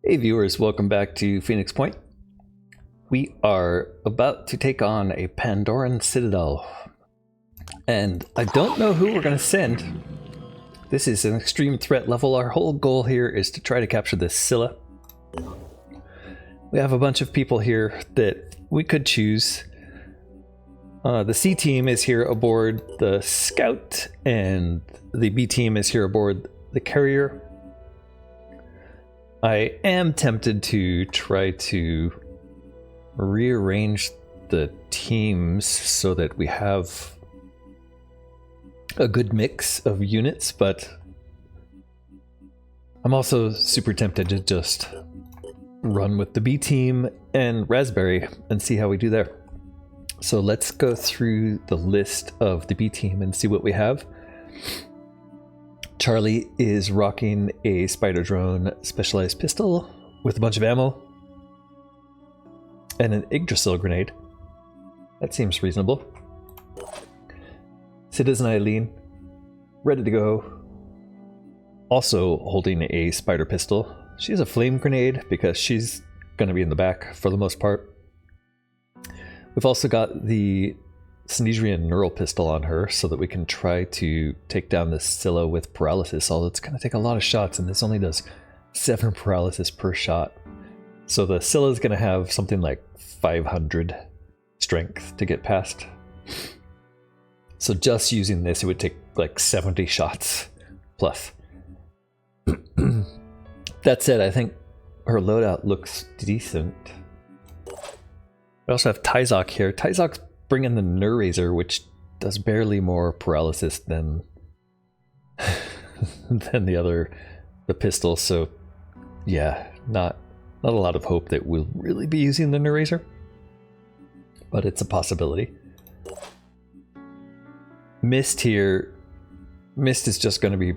Hey viewers, welcome back to Phoenix Point. We are about to take on a Pandoran Citadel. And I don't know who we're going to send. This is an extreme threat level. Our whole goal here is to try to capture this Scylla. We have a bunch of people here that we could choose. The C team is here aboard the Scout, and the B team is here aboard the Carrier. I am tempted to try to rearrange the teams so that we have a good mix of units, but I'm also super tempted to just run with the B team and Raspberry and see how we do there. So let's go through the list of the B team and see what we have. Charlie is rocking a spider drone specialized pistol with a bunch of ammo and an Yggdrasil grenade. That seems reasonable. Citizen Eileen, ready to go. Also holding a spider pistol. She has a flame grenade because she's going to be in the back for the most part. We've also got the Synedrian neural pistol on her so that we can try to take down this Scylla with paralysis, although it's going to take a lot of shots and this only does 7 paralysis per shot. So the Scylla is going to have something like 500 strength to get past. So just using this, it would take like 70 shots plus. That said, I think her loadout looks decent. We also have Tyzok here. Tyzok's bringing the Nerrazor, which does barely more paralysis than the pistol. So yeah, not a lot of hope that we'll really be using the Nerrazor, but it's a possibility. Mist here. Mist is just going to be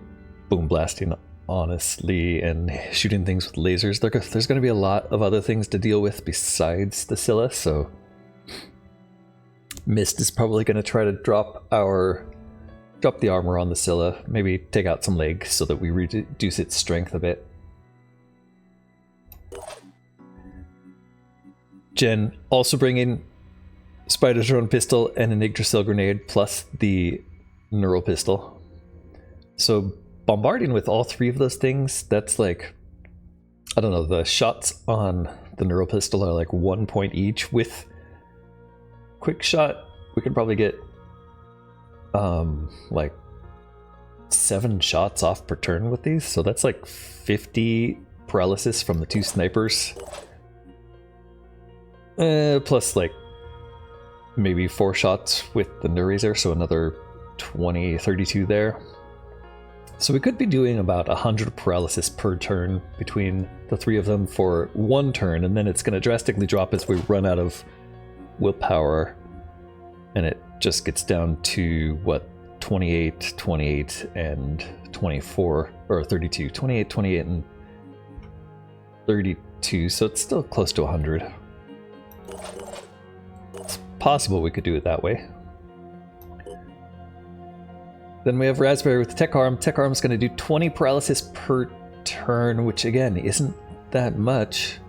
boom blasting, honestly, and shooting things with lasers. There's going to be a lot of other things to deal with besides the Scylla, so Mist is probably going to try to drop the armor on the Scylla, maybe take out some legs so that we reduce its strength a bit. Jen also bringing spider drone pistol and an Yggdrasil grenade plus the neural pistol. So bombarding with all 3 of those things, that's like, I don't know, the shots on the neural pistol are like 1 point each. With quick shot, we could probably get like 7 shots off per turn with these, so that's like 50 paralysis from the 2 snipers, plus like maybe 4 shots with the Nerrazor, so another 32 there. So we could be doing about 100 paralysis per turn between the 3 of them for 1 turn, and then it's going to drastically drop as we run out of willpower, and it just gets down to what, 28, 28, and 24, or 32, 28, 28, and 32, so it's still close to 100. It's possible we could do it that way. Then we have Raspberry with the Tech Arm. Tech Arm's going to do 20 paralysis per turn, which again isn't that much,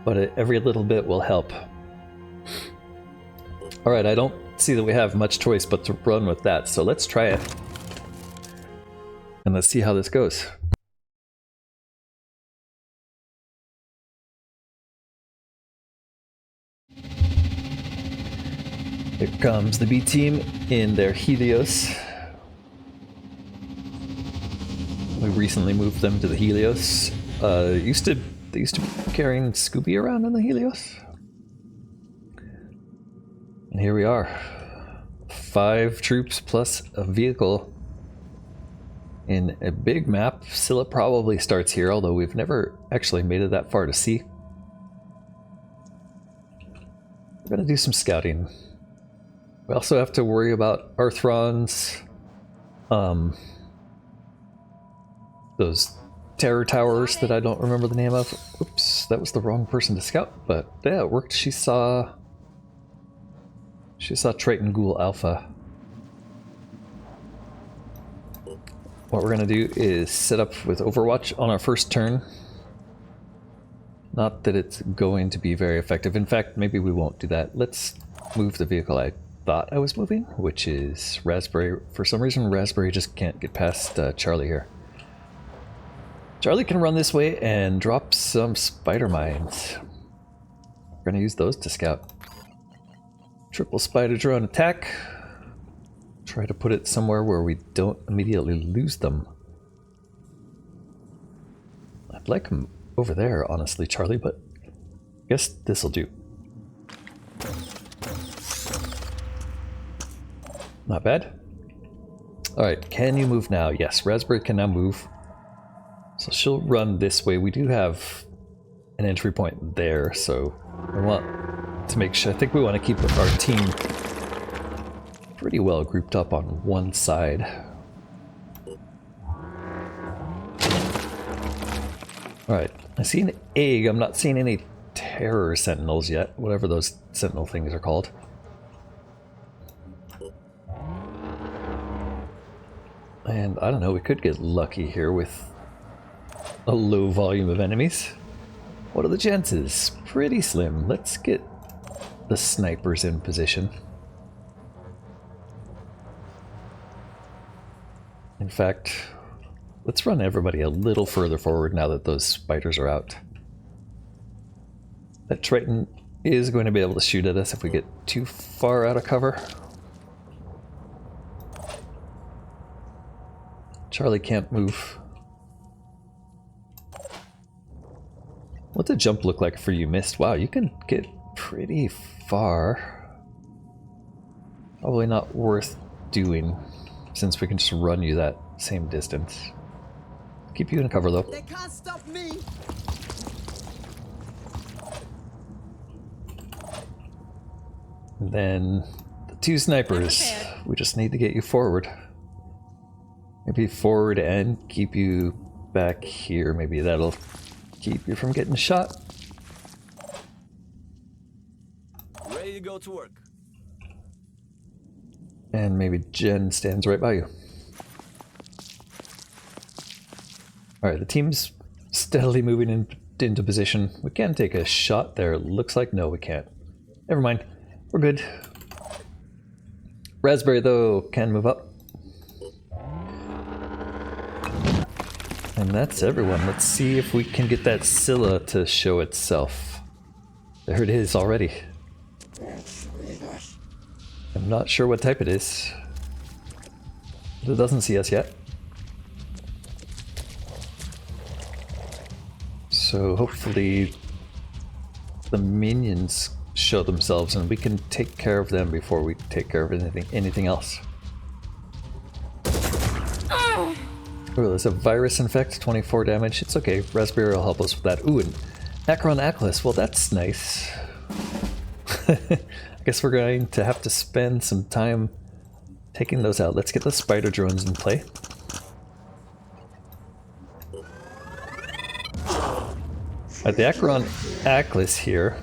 but every little bit will help. Alright, I don't see that we have much choice but to run with that, so let's try it. And let's see how this goes. Here comes the B team in their Helios. We recently moved them to the Helios. They used to be carrying Scooby around in the Helios. And here we are. 5 troops plus a vehicle in a big map. Scylla probably starts here, although we've never actually made it that far to sea. We're gonna do some scouting. We also have to worry about Arthron's those terror towers that I don't remember the name of. Oops, that was the wrong person to scout, but yeah, it worked. She saw Triton Ghoul Alpha. What we're gonna do is set up with Overwatch on our first turn. Not that it's going to be very effective. In fact, maybe we won't do that. Let's move the vehicle I thought I was moving, which is Raspberry. For some reason, Raspberry just can't get past Charlie here. Charlie can run this way and drop some spider mines. We're going to use those to scout. Triple spider drone attack. Try to put it somewhere where we don't immediately lose them. I'd like them over there, honestly, Charlie, but I guess this'll do. Not bad. Alright, can you move now? Yes, Raspberry can now move. So she'll run this way. We do have an entry point there, so I want to make sure. I think we want to keep our team pretty well grouped up on one side. Alright, I see an egg. I'm not seeing any terror sentinels yet, whatever those sentinel things are called. And I don't know, we could get lucky here with a low volume of enemies. What are the chances? Pretty slim. Let's get the snipers in position. In fact, let's run everybody a little further forward now that those spiders are out. That Triton is going to be able to shoot at us if we get too far out of cover. Charlie can't move. What's a jump look like for you, Mist? Wow, you can get pretty far. Probably not worth doing, since we can just run you that same distance. Keep you in cover though. They can't stop me. And then the two snipers. We just need to get you forward. Maybe forward and keep you back here. Maybe that'll keep you from getting shot. Ready to go to work. And maybe Jen stands right by you. Alright, the team's steadily moving into position. We can take a shot there. Looks like no, we can't. Never mind. We're good. Raspberry, though, can move up. And that's everyone. Let's see if we can get that Scylla to show itself. There it is already. I'm not sure what type it is. But it doesn't see us yet. So hopefully the minions show themselves and we can take care of them before we take care of anything else. Oh, there's a virus infect, 24 damage. It's okay, Raspberry will help us with that. Ooh, and Acron Ackless, well that's nice. I guess we're going to have to spend some time taking those out. Let's get the spider drones in play. The Acron Ackless here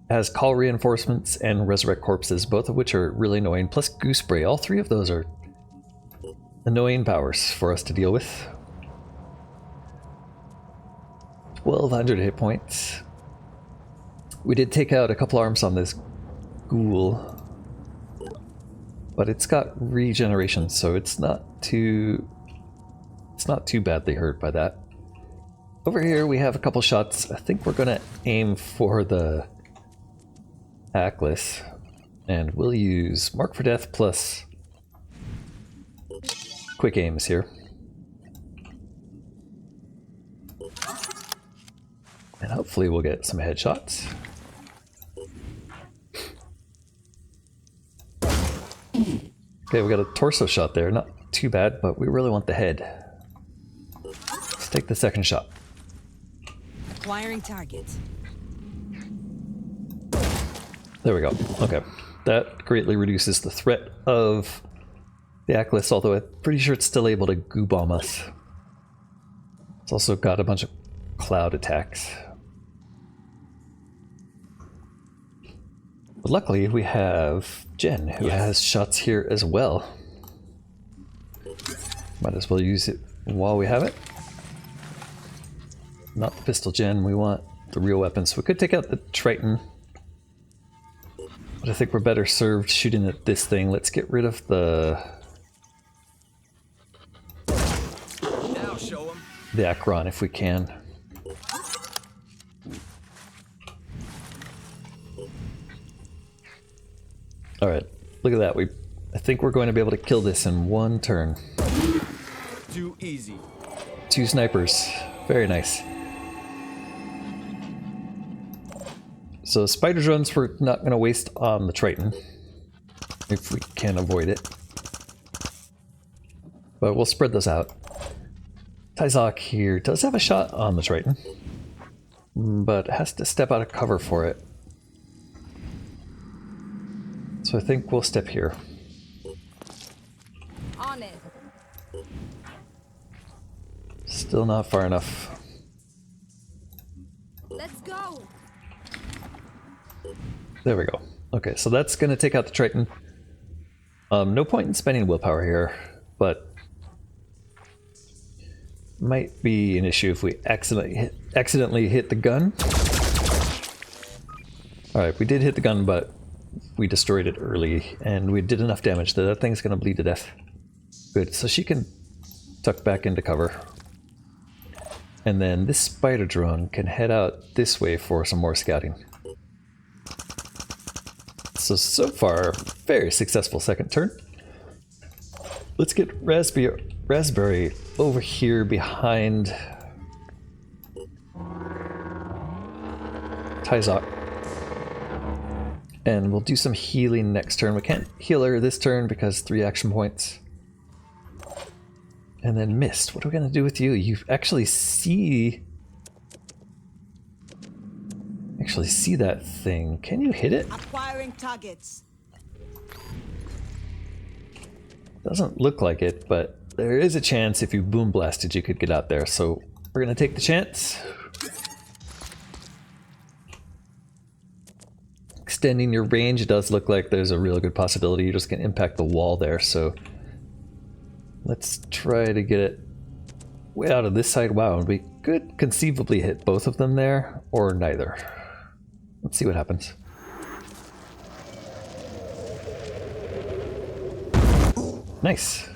has call reinforcements and resurrect corpses, both of which are really annoying, plus Goosebray. All three of those are annoying powers for us to deal with. 1200 hit points. We did take out a couple arms on this ghoul, but it's got regeneration, so it's not too badly hurt by that. Over here we have a couple shots. I think we're gonna aim for the Ackless, and we'll use Mark for Death plus quick aims here. And hopefully we'll get some headshots. Okay, we got a torso shot there. Not too bad, but we really want the head. Let's take the second shot. Acquiring target. There we go. Okay. That greatly reduces the threat of the Ackless, although I'm pretty sure it's still able to goo bomb us. It's also got a bunch of cloud attacks. But luckily we have Jen, who has shots here as well. Might as well use it while we have it. not the pistol gen. We want the real weapons. We could take out the Triton, but I think we're better served shooting at this thing. Let's get rid of the Show him. the Akron if we can. All right, look at that. I think we're going to be able to kill this in one turn. Too easy. 2 snipers. Very nice. So spider drones we're not going to waste on the Triton, if we can avoid it. But we'll spread those out. Tyzok here does have a shot on the Triton, but has to step out of cover for it. So I think we'll step here. On it. Still not far enough. Let's go. There we go. Okay, so that's going to take out the Triton. No point in spending willpower here, but might be an issue if we accidentally hit the gun. Alright, we did hit the gun, but we destroyed it early, and we did enough damage that that thing's going to bleed to death. Good, so she can tuck back into cover. And then this spider drone can head out this way for some more scouting. So far, very successful second turn. Let's get Raspberry over here behind Tyzok. And we'll do some healing next turn. We can't heal her this turn because 3 action points. And then Mist. What are we going to do with you? You actually see that thing. Can you hit it? Acquiring targets. Doesn't look like it, but there is a chance if you boom blasted you could get out there. So we're going to take the chance. Extending your range, it does look like there's a real good possibility you're just going to impact the wall there. So let's try to get it way out of this side. Wow, we could conceivably hit both of them there, or neither. Let's see what happens. Nice.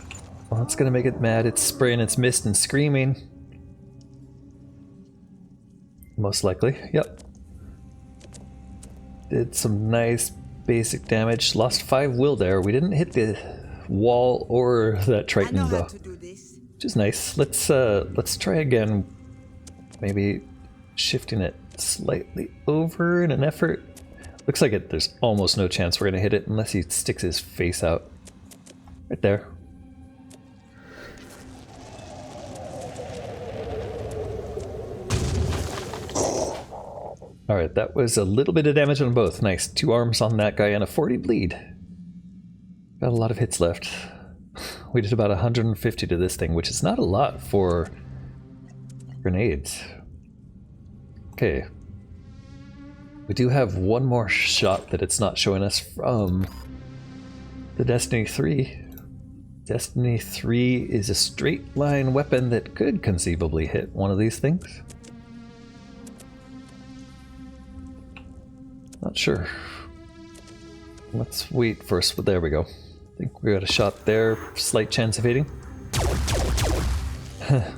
Well, that's gonna make it mad. It's spraying its mist and screaming. Most likely, yep. Did some nice basic damage. Lost 5 will there. We didn't hit the wall or that Triton though, which is nice. Let's try again. Maybe shifting it slightly over in an effort. Looks like there's almost no chance we're gonna hit it unless he sticks his face out. Right there. Alright, that was a little bit of damage on both. Nice. 2 arms on that guy and a 40 bleed. Got a lot of hits left. We did about 150 to this thing, which is not a lot for grenades. Okay. We do have one more shot that it's not showing us from the Destiny 3. Destiny 3 is a straight line weapon that could conceivably hit one of these things. Not sure. Let's wait first, but there we go. I think we got a shot there. Slight chance of hitting.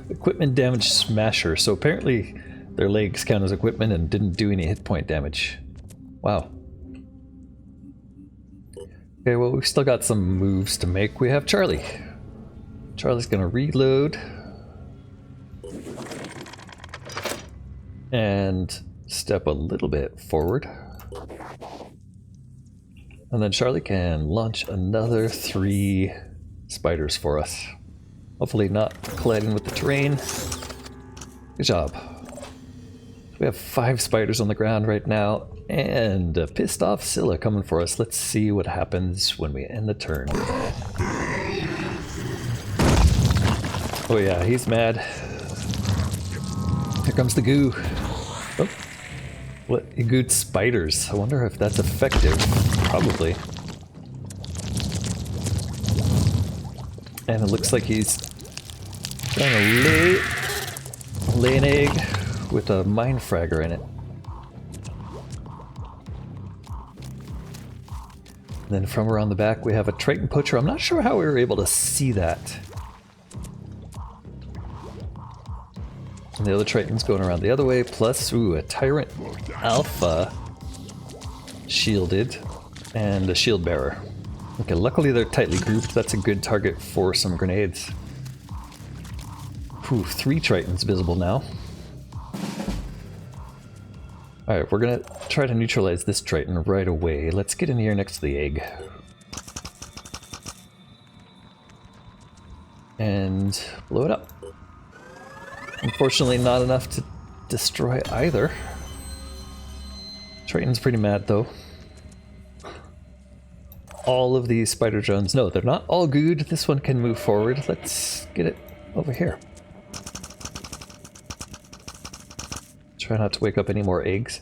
Equipment damage smasher. So apparently their legs count as equipment and didn't do any hit point damage. Wow. Okay, well, we've still got some moves to make. We have Charlie. Charlie's gonna reload. And step a little bit forward. And then Charlie can launch another 3 spiders for us. Hopefully not colliding with the terrain. Good job. We have 5 spiders on the ground right now, and a pissed off Scylla coming for us. Let's see what happens when we end the turn. Oh yeah, he's mad. Here comes the goo. Oh. What? He gooed spiders. I wonder if that's effective. Probably. And it looks like he's trying to lay an egg with a mine fragger in it. Then from around the back we have a Triton Poacher. I'm not sure how we were able to see that. And the other Triton's going around the other way, plus, ooh, a Tyrant Alpha shielded and a Shield Bearer. Okay, luckily they're tightly grouped. That's a good target for some grenades. Ooh, 3 Tritons visible now. Alright, we're gonna try to neutralize this Triton right away. Let's get in here next to the egg. And blow it up. Unfortunately, not enough to destroy either. Triton's pretty mad, though. All of these spider drones, no, they're not all good. This one can move forward. Let's get it over here. Try not to wake up any more eggs.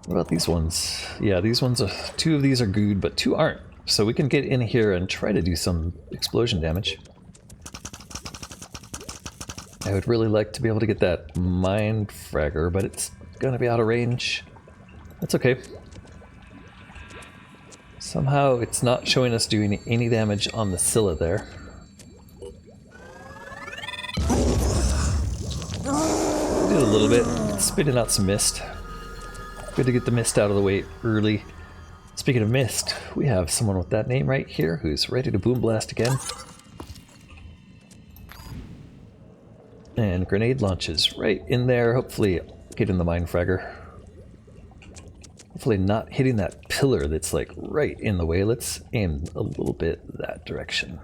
What about these ones? Yeah, these ones, 2 of these are good, but 2 aren't. So we can get in here and try to do some explosion damage. I would really like to be able to get that mine fragger, but it's gonna be out of range. That's okay. Somehow it's not showing us doing any damage on the Scylla there. Did a little bit, spitting out some mist. Good to get the mist out of the way early. Speaking of mist, we have someone with that name right here who's ready to boom blast again. And grenade launches right in there, hopefully getting the mine fragger. Hopefully not hitting that pillar that's like right in the way. Let's aim a little bit that direction.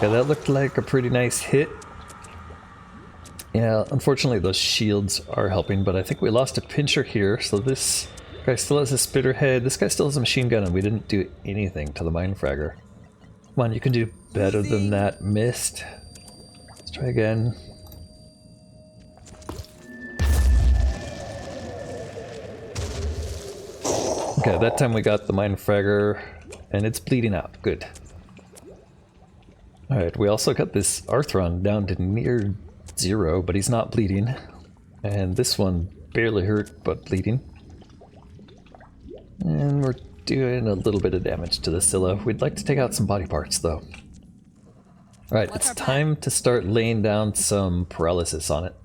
Yeah, that looked like a pretty nice hit. Yeah, unfortunately those shields are helping, but I think we lost a pincher here, so this guy still has a spitter head. This guy still has a machine gun, and we didn't do anything to the mine fragger. Come on, you can do better than that, mist. Let's try again. Okay, that time we got the mine fragger, and it's bleeding out. Good. Alright, we also got this Arthron down to near 0, but he's not bleeding. And this one barely hurt, but bleeding. And we're doing a little bit of damage to the Scylla. We'd like to take out some body parts, though. Alright, it's time to start laying down some paralysis on it.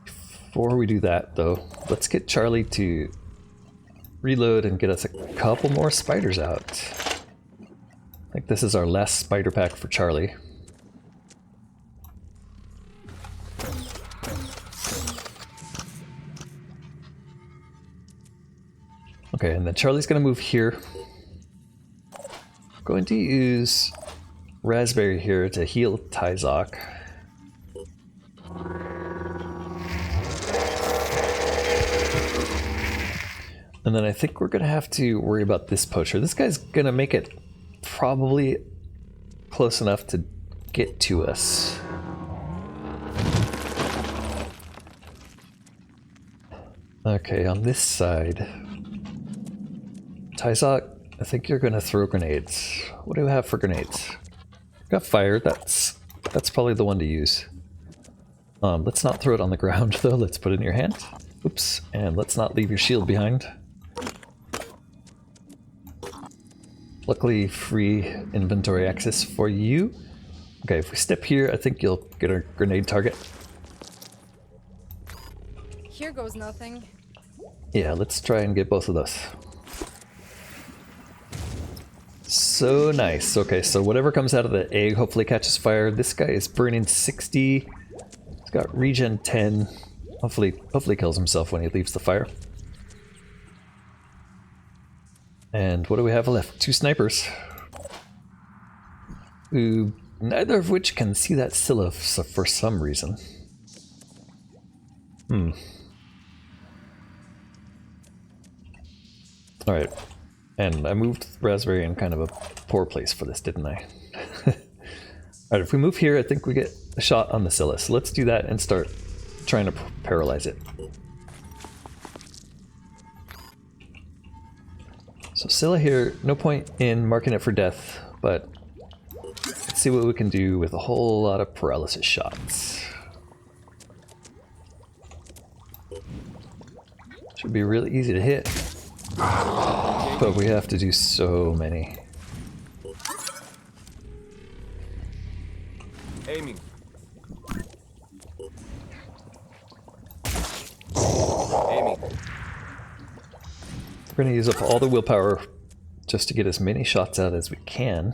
Before we do that, though, let's get Charlie to reload and get us a couple more spiders out. I think this is our last spider pack for Charlie. Okay, and then Charlie's gonna move here. Going to use Raspberry here to heal Tyzok. And then I think we're gonna have to worry about this poacher. This guy's gonna make it probably close enough to get to us. Okay, on this side, Tyzok, I think you're gonna throw grenades. What do we have for grenades? Got fire. That's probably the one to use. Let's not throw it on the ground though. Let's put it in your hand. Oops, and let's not leave your shield behind. Luckily, free inventory access for you. Okay, if we step here, I think you'll get a grenade target. Here goes nothing. Yeah, let's try and get both of those. So nice. Okay, so whatever comes out of the egg hopefully catches fire. This guy is burning 60. He's got regen 10. Hopefully kills himself when he leaves the fire. And what do we have left? 2 snipers. Who, neither of which can see that Scylla for some reason. Alright. And I moved Raspberry in kind of a poor place for this, didn't I? Alright, if we move here, I think we get a shot on the Scylla. So let's do that and start trying to paralyze it. So Scylla here, no point in marking it for death, but let's see what we can do with a whole lot of paralysis shots. Should be really easy to hit, but we have to do so many. Aiming. Aiming. We're going to use up all the willpower just to get as many shots out as we can.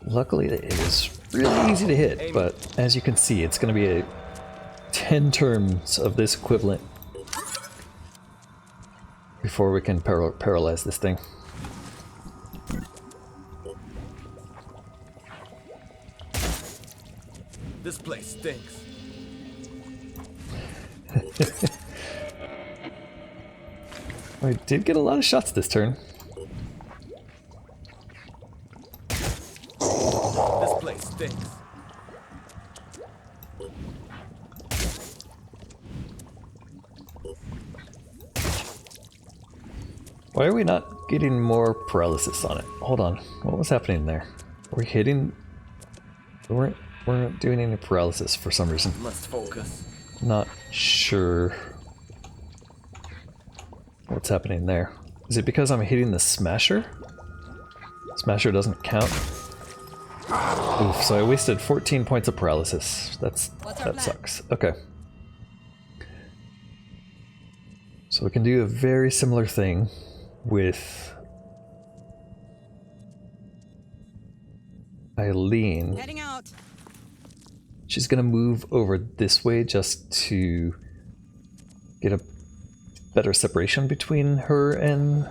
Luckily, it is really easy to hit, but as you can see, it's going to be a 10 turns of this equivalent before we can paralyze this thing. This place stinks. I did get a lot of shots this turn. This place stinks. Why are we not getting more paralysis on it? Hold on, what was happening there? Were we hitting? We weren't doing any paralysis for some reason. Must focus. Not sure what's happening there. Is it because I'm hitting the smasher? Smasher doesn't count. Oof, so I wasted 14 points of paralysis. That sucks. Okay. So we can do a very similar thing with Eileen. Heading out. She's gonna move over this way just to get a better separation between her and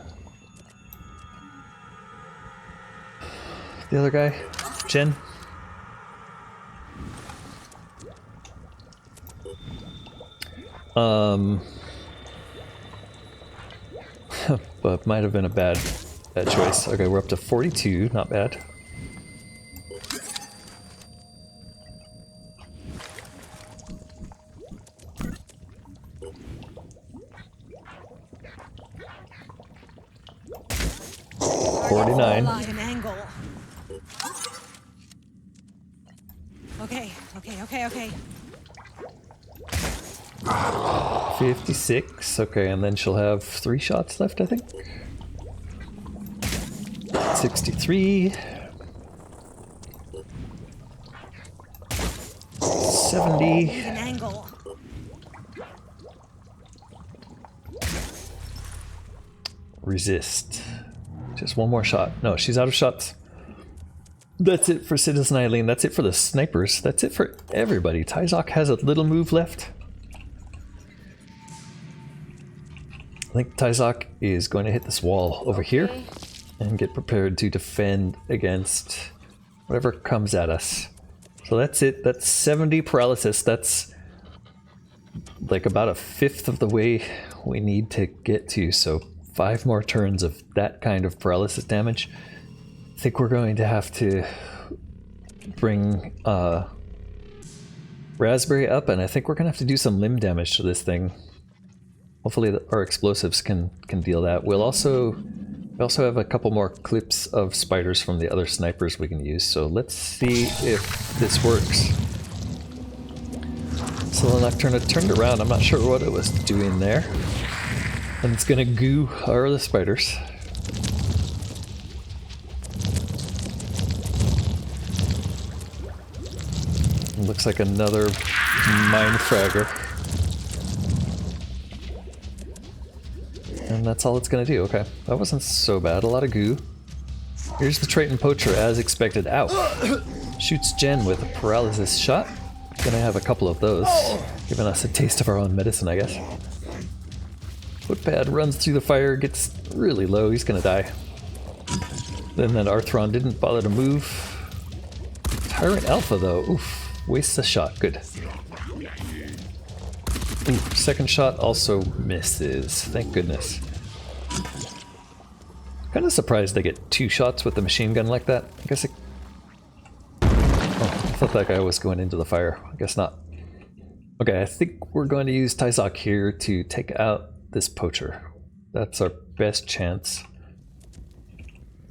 the other guy, Jen. But might have been a bad choice. Okay, we're up to 42, not bad. An angle. Okay. 56, okay, and then she'll have 3 shots left, I think. 63. 70. An angle. Resist. Just one more shot. No, she's out of shots. That's it for Citizen Eileen. That's it for the snipers. That's it for everybody. Tyzok has a little move left. I think Tyzok is going to hit this wall over here and get prepared to defend against whatever comes at us. So that's it. That's 70 paralysis. That's like about a fifth of the way we need to get to. So 5 more turns of that kind of paralysis damage. I think we're going to have to bring Raspberry up, and I think we're going to have to do some limb damage to this thing. Hopefully our explosives can deal that. We also have a couple more clips of spiders from the other snipers we can use, so let's see if this works. So the Nocturna turned around. I'm not sure what it was doing there. And it's gonna goo our other spiders. Looks like another mine fragger. And that's all it's gonna do. Okay, that wasn't so bad. A lot of goo. Here's the Triton Poacher as expected. Ow! Shoots Jen with a paralysis shot. Gonna have a couple of those. Giving us a taste of our own medicine, I guess. Footpad runs through the fire, gets really low, he's gonna die. Then that Arthron didn't bother to move. Tyrant Alpha though, oof, wastes a shot, good. Ooh, second shot also misses, thank goodness. Kinda surprised they get 2 shots with the machine gun like that. I guess I thought that guy was going into the fire, I guess not. Okay, I think we're going to use Tyzok here to take out this poacher. That's our best chance.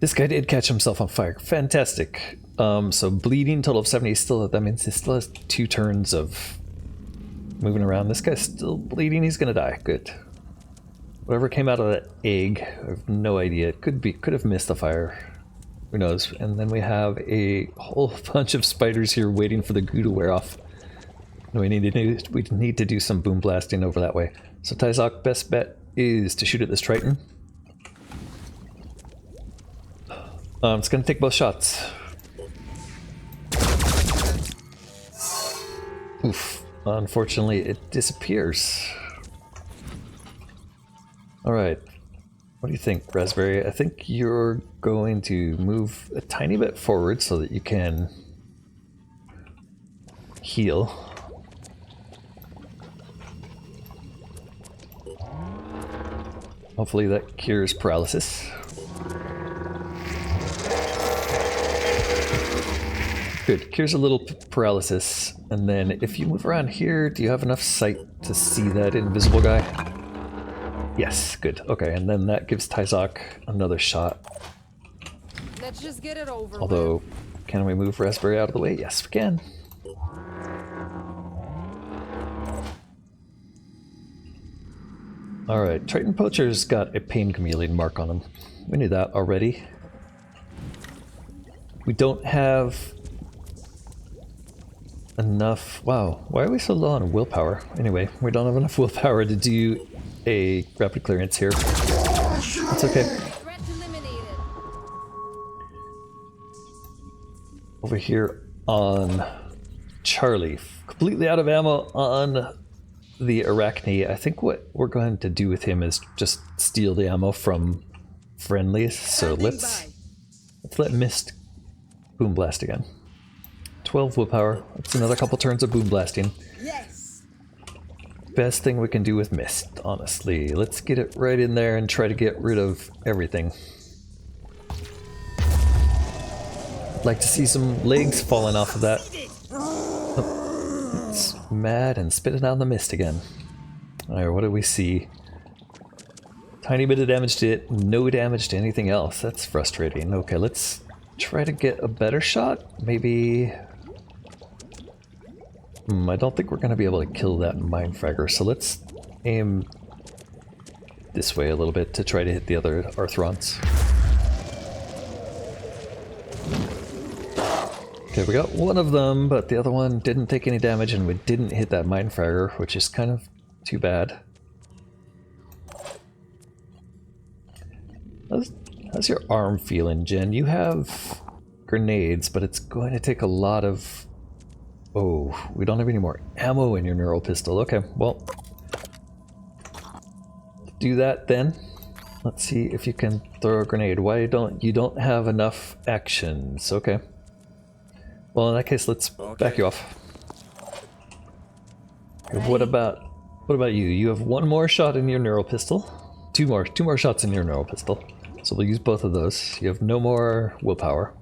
This guy did catch himself on fire. Fantastic. So bleeding, total of 70. Still, that means he still has 2 turns of moving around. This guy's still bleeding. He's gonna die. Good. Whatever came out of that egg, I have no idea. It could have missed the fire. Who knows? And then we have a whole bunch of spiders here waiting for the goo to wear off. We need to do some boom blasting over that way. So Tyzok, best bet is to shoot at this Triton. It's gonna take both shots. Oof. Unfortunately, it disappears. Alright. What do you think, Raspberry? I think you're going to move a tiny bit forward so that you can heal. Hopefully that cures paralysis. Good, cures a little paralysis. And then if you move around here, do you have enough sight to see that invisible guy? Yes, good. Okay, and then that gives Tyzok another shot. Let's just get it over Although, with. can we move Raspberry out of the way? Yes, we can. Alright, Triton Poacher's got a pain chameleon mark on him. We knew that already. We don't have enough... Wow, why are we so low on willpower? Anyway, we don't have enough willpower to do a rapid clearance here. It's okay. Threat eliminated. Over here on Charlie. Completely out of ammo on the Arachne. I think what we're going to do with him is just steal the ammo from friendlies. So let's let Mist boom blast again. 12 willpower. That's another couple turns of boom blasting. Yes. Best thing we can do with Mist, honestly. Let's get it right in there and try to get rid of everything. I'd like to see some legs falling off of that. Oh, it's mad and spitting out the mist again. Alright, what do we see? Tiny bit of damage to it, no damage to anything else. That's frustrating. Okay, let's try to get a better shot. Maybe... I don't think we're going to be able to kill that Mindfragger, so let's aim this way a little bit to try to hit the other Arthrons. Okay, we got one of them, but the other one didn't take any damage and we didn't hit that Mindfragger, which is kind of too bad. How's your arm feeling, Jen? You have grenades, but it's going to take a lot of... Oh, we don't have any more ammo in your neural pistol. Okay, well, do that then. Let's see if you can throw a grenade. Why don't you have enough actions? Okay. Well, in that case, let's back you off. Okay, what about you? You have one more shot in your neural pistol. Two more shots in your neural pistol. So we'll use both of those. You have no more willpower.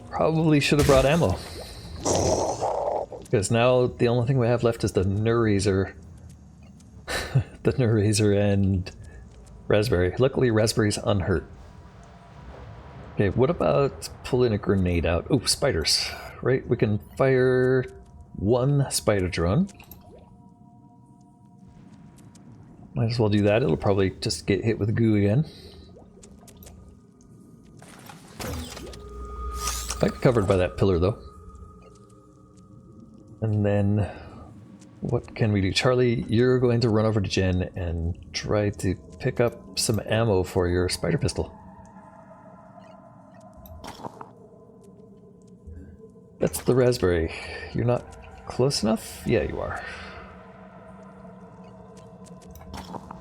Probably should have brought ammo. Because now the only thing we have left is the Nurazer. The Nurazer and Raspberry. Luckily Raspberry's unhurt. Okay, what about pulling a grenade out? Oh, spiders. Right, we can fire one spider drone. Might as well do that. It'll probably just get hit with goo again. I got covered by that pillar though. And then what can we do? Charlie, you're going to run over to Jen and try to pick up some ammo for your spider pistol. That's the Raspberry. You're not close enough? Yeah, you are.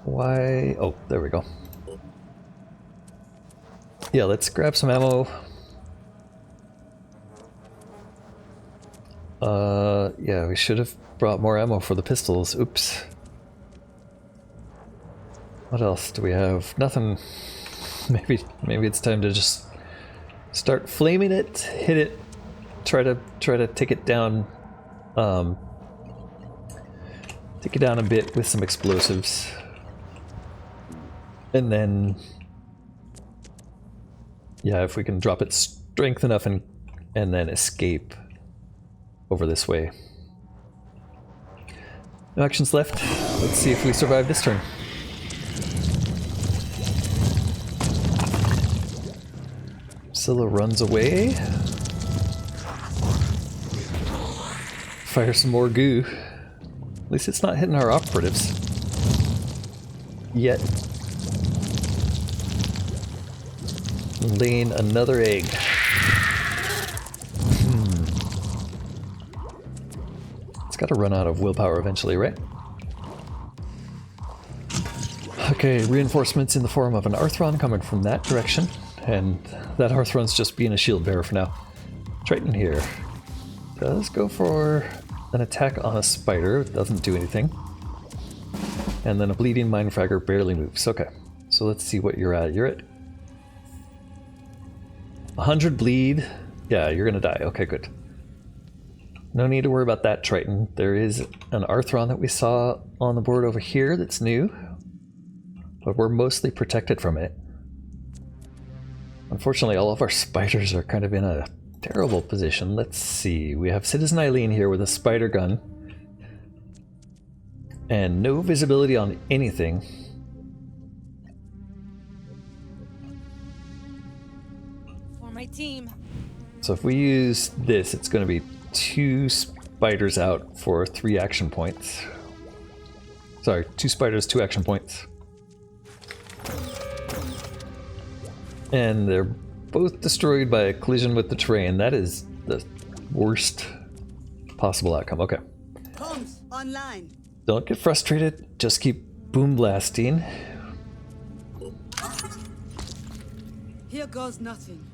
Why? Oh, there we go. Yeah, let's grab some ammo. Yeah, we should have brought more ammo for the pistols. Oops. What else do we have? Nothing. Maybe it's time to just Start flaming it, hit it, try to take it down, take it down a bit with some explosives, and then, yeah, if we can drop it strength enough and then escape over this way. No actions left. Let's see if we survive this turn. Scylla runs away. Fire some more goo. At least it's not hitting our operatives. Yet. Laying another egg. It's got to run out of willpower eventually, right? Okay, reinforcements in the form of an Arthron coming from that direction. And that Arthron's just being a shield bearer for now. Triton here does go for an attack on a spider, doesn't do anything. And then a bleeding mindfragger barely moves. Okay, so let's see what you're at. You're at 100 bleed. Yeah, you're gonna die. Okay, good. No need to worry about that, Triton. There is an Arthron that we saw on the board over here that's new, but we're mostly protected from it. Unfortunately, all of our spiders are kind of in a terrible position. Let's see. We have Citizen Eileen here with a spider gun. And no visibility on anything. For my team. So if we use this, it's going to be 2 spiders out for 3 action points. Sorry, 2 spiders, 2 action points. And they're both destroyed by a collision with the terrain. That is the worst possible outcome. Okay. Comms online. Don't get frustrated. Just keep boom blasting. Here goes nothing.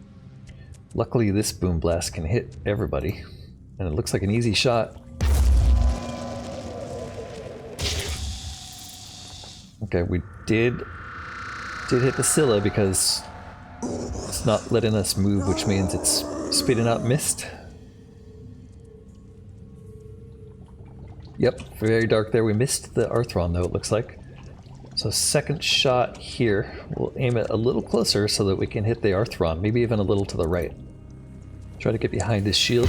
Luckily, this boom blast can hit everybody. And it looks like an easy shot. Okay, we did hit the Scylla because it's not letting us move, which means it's spitting out mist. Yep, very dark there. We missed the Arthron though, it looks like. So second shot here. We'll aim it a little closer so that we can hit the Arthron, maybe even a little to the right. Try to get behind his shield.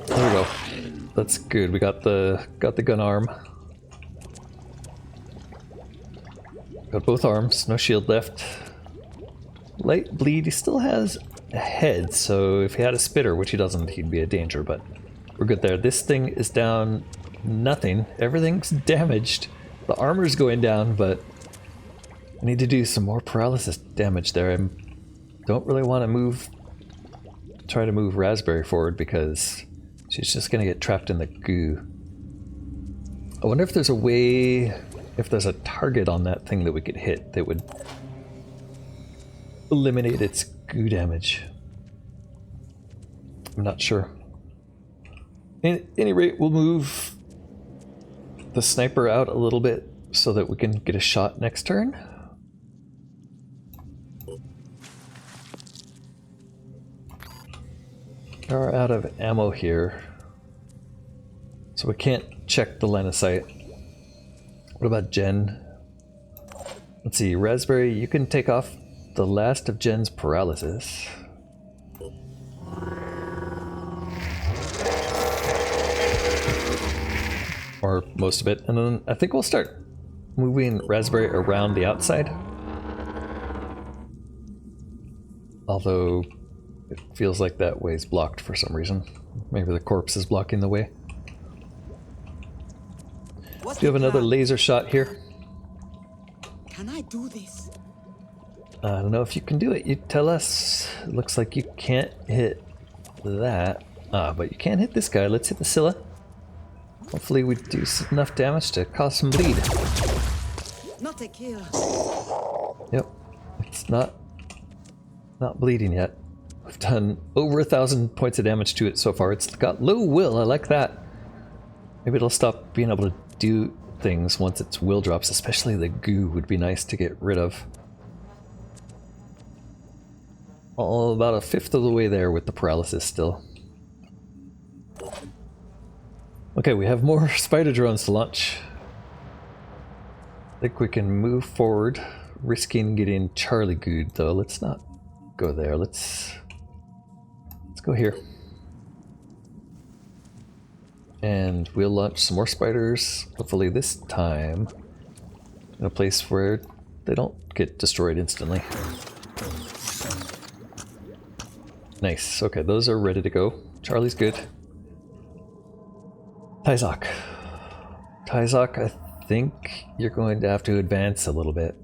There we go. That's good. We got the gun arm. Got both arms, no shield left. Light bleed, he still has a head, so if he had a spitter, which he doesn't, he'd be a danger, but we're good there. This thing is down nothing. Everything's damaged. The armor's going down, but I need to do some more paralysis damage there. I don't really want to try to move Raspberry forward because she's just going to get trapped in the goo. I wonder if there's a way, if there's a target on that thing that we could hit that would eliminate its goo damage. I'm not sure. At any rate, we'll move the sniper out a little bit so that we can get a shot next turn. We're out of ammo here, so we can't check the line of sight. What about Jen? Let's see, Raspberry, you can take off the last of Jen's paralysis. Or most of it, and then I think we'll start moving Raspberry around the outside. Although it feels like that way's blocked for some reason. Maybe the corpse is blocking the way. Do you have another laser shot here? Can I do this? I don't know if you can do it. You tell us. It looks like you can't hit that. But you can hit this guy. Let's hit the Scylla. Hopefully we do enough damage to cause some bleed. Not a kill. Yep. It's not bleeding yet. We've done over 1,000 points of damage to it so far. It's got low will. I like that. Maybe it'll stop being able to do things once its will drops, especially the goo would be nice to get rid of. All about a fifth of the way there with the paralysis still. Okay, we have more spider drones to launch. I think we can move forward, risking getting Charlie good though. Let's not go there. Let's go here. And we'll launch some more spiders, hopefully this time in a place where they don't get destroyed instantly. Nice. Okay, those are ready to go. Charlie's good. Tyzok. Tyzok, I think you're going to have to advance a little bit.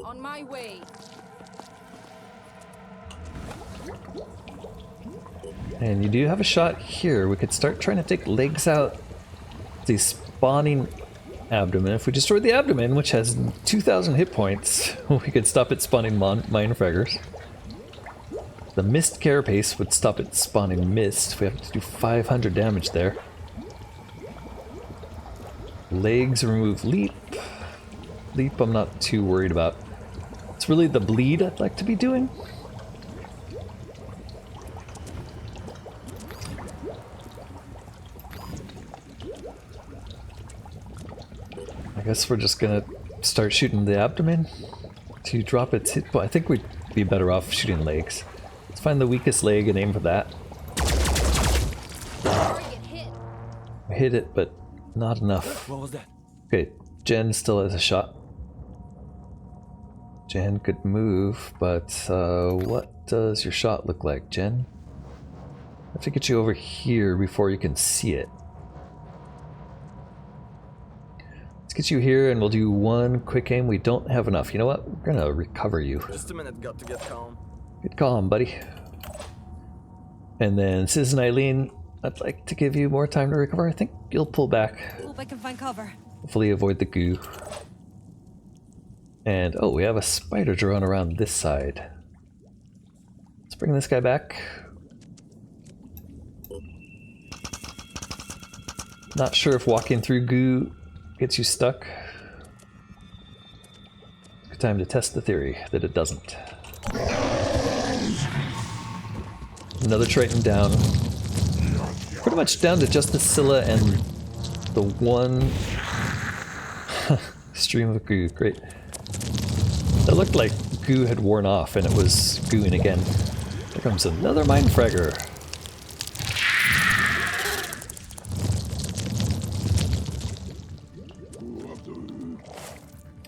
On my way. And you do have a shot here. We could start trying to take legs out the spawning abdomen. If we destroy the abdomen, which has 2,000 hit points, we could stop it spawning mind fraggers. The mist carapace would stop it spawning mist. We have to do 500 damage there. Legs remove leap. Leap I'm not too worried about. It's really the bleed I'd like to be doing. I guess we're just gonna start shooting the abdomen to drop its hit point. I think we'd be better off shooting legs. Let's find the weakest leg and aim for that. Hit it, but not enough. What was that? Okay, Jen still has a shot. Jen could move, but what does your shot look like, Jen? I have to get you over here before you can see it. Let's get you here and we'll do one quick aim. We don't have enough. You know what? We're gonna recover you. Just a minute, got to get calm. Get calm, buddy. And then Citizen Eileen, I'd like to give you more time to recover. I think you'll pull back. Hope I can find cover. Hopefully avoid the goo. And oh, we have a spider drone around this side. Let's bring this guy back. Not sure if walking through goo gets you stuck. Good time to test the theory that it doesn't. Another Triton down. Pretty much down to just the Scylla and the one stream of goo. Great. That looked like goo had worn off and it was gooing again. Here comes another mind fragger.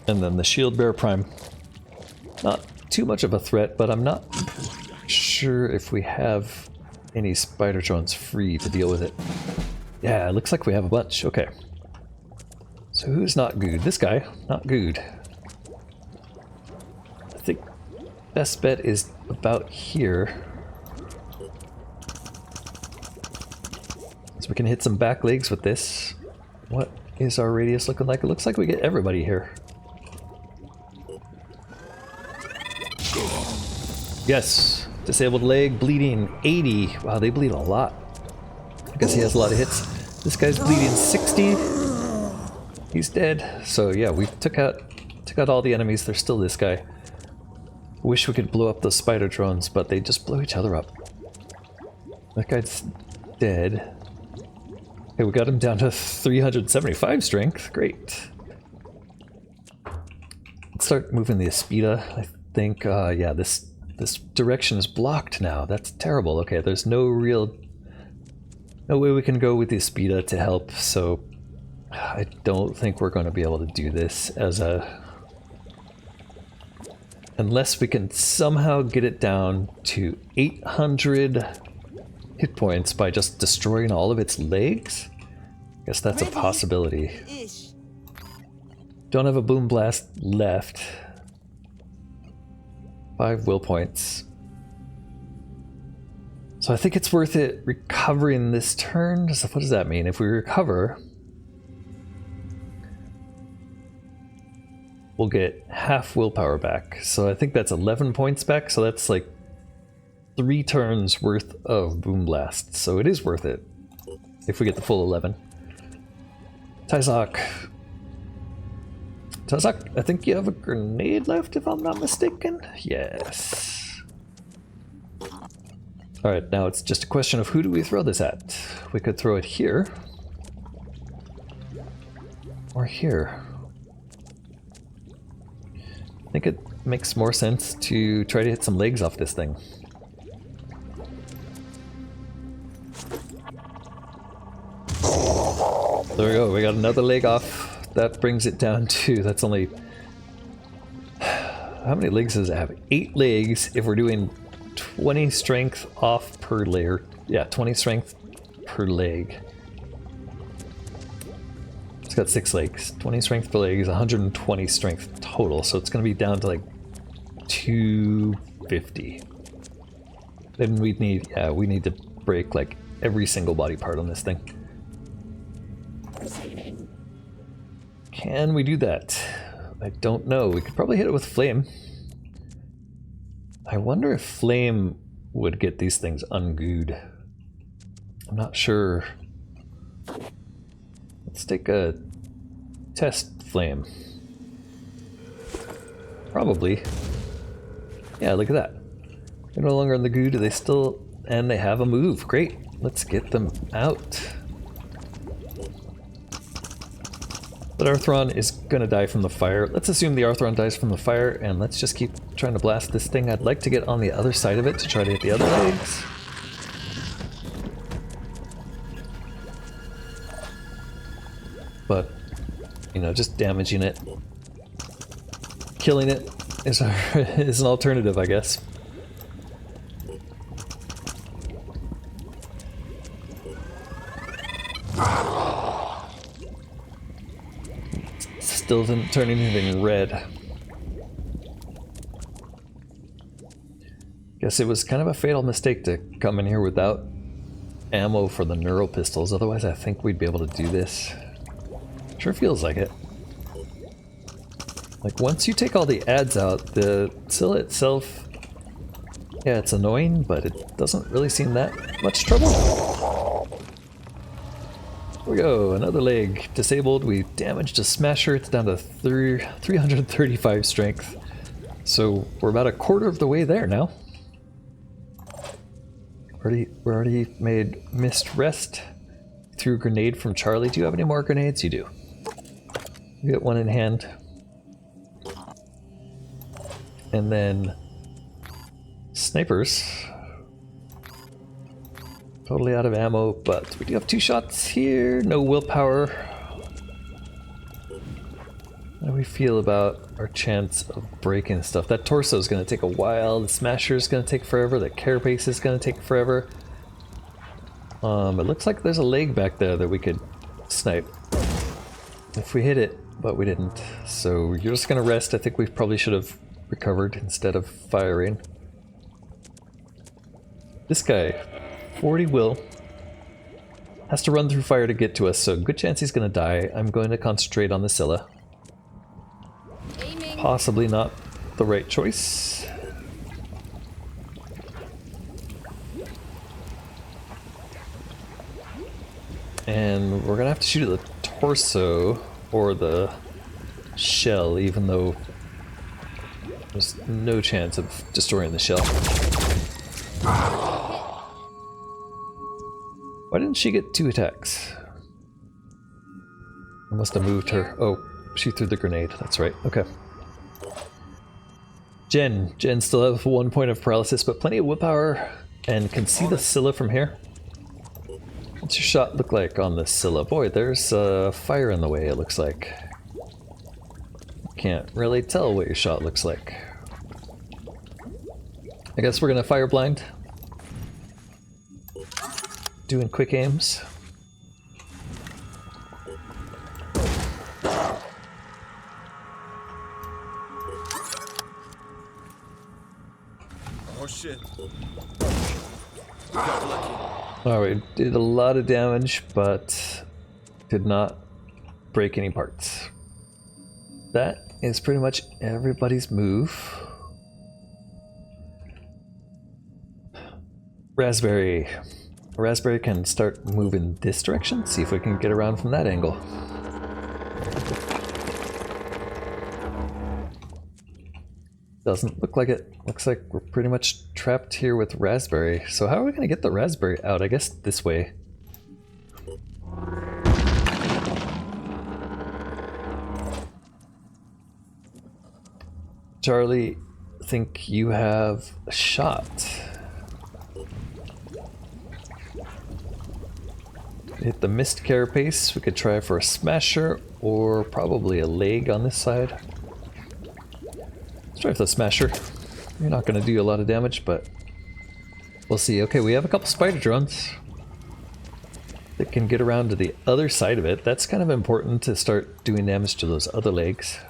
And then the Shield Bearer Prime. Not too much of a threat, but I'm not sure if we have any spider drones free to deal with it. Yeah, it looks like we have a bunch. Okay. So who's not good? This guy, not good. I think best bet is about here. So we can hit some back legs with this. What is our radius looking like? It looks like we get everybody here. Yes, disabled leg, bleeding 80. Wow, they bleed a lot. I guess he has a lot of hits. This guy's bleeding 60. He's dead. So yeah, we took out all the enemies. There's still this guy. Wish we could blow up those spider drones, but they just blow each other up. That guy's dead. Okay, we got him down to 375 strength. Great. Let's start moving the Aspida. I think, yeah, this direction is blocked now. That's terrible. Okay, there's no way we can go with the Aspida to help, so I don't think we're going to be able to do this as a... Unless we can somehow get it down to 800 hit points by just destroying all of its legs? I guess that's a possibility. Don't have a boom blast left. 5 will points. So I think it's worth it recovering this turn. So what does that mean? If we recover, we'll get half willpower back. So I think that's 11 points back. So that's like 3 turns worth of boom blast. So it is worth it if we get the full 11. Tyzok. Tyzok, I think you have a grenade left if I'm not mistaken. Yes. Alright, now it's just a question of who do we throw this at? We could throw it here. Or here. I think it makes more sense to try to hit some legs off this thing. There we go, we got another leg off. That brings it down to, that's only... How many legs does it have? 8 legs if we're doing 20 strength off per layer. Yeah, 20 strength per leg. It's got 6 legs. 20 strength per leg is 120 strength total, so it's going to be down to like 250. Then we need, yeah, we need to break like every single body part on this thing. Can we do that? I don't know. We could probably hit it with flame. I wonder if flame would get these things ungooed. I'm not sure. Let's take a test flame. Probably. Yeah, look at that. They're no longer in the goo. Do they still... And they have a move. Great. Let's get them out. But Arthron is gonna die from the fire. Let's assume the Arthron dies from the fire, and let's just keep trying to blast this thing. I'd like to get on the other side of it to try to hit the other legs. But, you know, just damaging it, killing it is an alternative, I guess. Still didn't turn anything red. Guess it was kind of a fatal mistake to come in here without ammo for the neural pistols, otherwise I think we'd be able to do this. Sure feels like it. Like once you take all the ads out, the Scylla itself, yeah, it's annoying, but it doesn't really seem that much trouble. Here we go, another leg disabled. We damaged a smasher. It's down to 335 strength. So we're about a quarter of the way there now. We're already made missed rest. Threw a grenade from Charlie. Do you have any more grenades? You do. You get one in hand. And then snipers. Totally out of ammo, but we do have 2 shots here. No willpower. How do we feel about our chance of breaking stuff? That torso is going to take a while. The smasher is going to take forever. The carapace is going to take forever. It looks like there's a leg back there that we could snipe if we hit it, but we didn't. So you're just going to rest. I think we probably should have recovered instead of firing. This guy, 40 will, has to run through fire to get to us, so good chance he's going to die. I'm going to concentrate on the Scylla. Aiming. Possibly not the right choice. And we're going to have to shoot at the torso or the shell, even though there's no chance of destroying the shell. Why didn't she get 2 attacks? I must have moved her. Oh, she threw the grenade. That's right. Okay. Jen still has 1 point of paralysis, but plenty of willpower and can see the Scylla from here. What's your shot look like on the Scylla? Boy, there's fire in the way, it looks like. Can't really tell what your shot looks like. I guess we're gonna fire blind. Doing quick aims. Oh shit. Got lucky. Alright, did a lot of damage, but did not break any parts. That is pretty much everybody's move. Raspberry. Raspberry can start moving this direction, see if we can get around from that angle. Doesn't look like it. Looks like we're pretty much trapped here with Raspberry. So how are we going to get the Raspberry out? I guess this way. Charlie, I think you have a shot. Hit the mist carapace. We could try for a smasher or probably a leg on this side. Let's try for the smasher. You're not going to do a lot of damage, but we'll see. Okay, we have a couple spider drones that can get around to the other side of it. That's kind of important to start doing damage to those other legs.